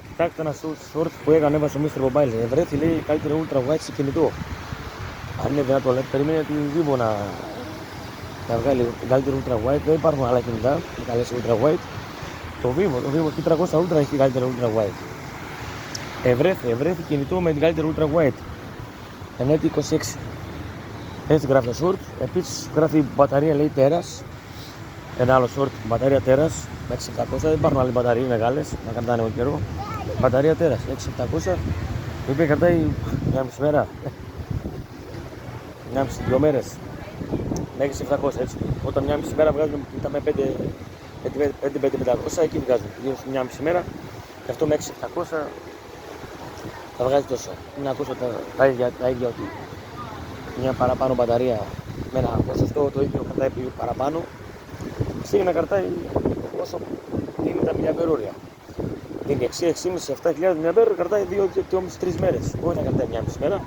Κοιτάξτε ένα short που έκανε έβασε ο Mr. Mobile. Βρέθη, λέει, καλύτερο ultra wide σε κινητό. Αν είναι δυνατόν, λέει, περιμένει τη Vivo να βγάλει την καλύτερη ultra wide. Δεν υπάρχουν άλλα κινητά με καλές ultra wide. Το Vivo P300 Ultra έχει καλύτερη ultra wide. Ευρέθη κινητό με την καλύτερη ultra wide. Ενέτη 26. Έτσι γράφει το short. Επίσης γράφει μπαταρία, λέει, τέρας. Ένα άλλο short, μπαταρία τέρας με 6700. Δεν υπάρχουν άλλες μπαταρίες μεγάλες να κρατάνε ο καιρό. Μπαταρία τέρας 6700, η οποία κρατάει μια μισή μέρα. Μια μισή, 2 μέρες. Με 6700, έτσι. Όταν μια μισή μέρα βγάζουν τα με 500, εκεί βγάζουν. Γύρω μια μισή μέρα. Και αυτό με 6700 θα βγάζει τόσο. Είναι να ακούσω τα ίδια ότι μια παραπάνω μπαταρία με ένα ποσοστό το ίδιο κρατάει παραπάνω. Ξύγει να κρατάει όσο δίνει τα mAh. Δίνει 6.500-7.000 mAh, κρατάει 2-2,5-3 μέρες. Όχι να κρατάει μια μισή μέρα.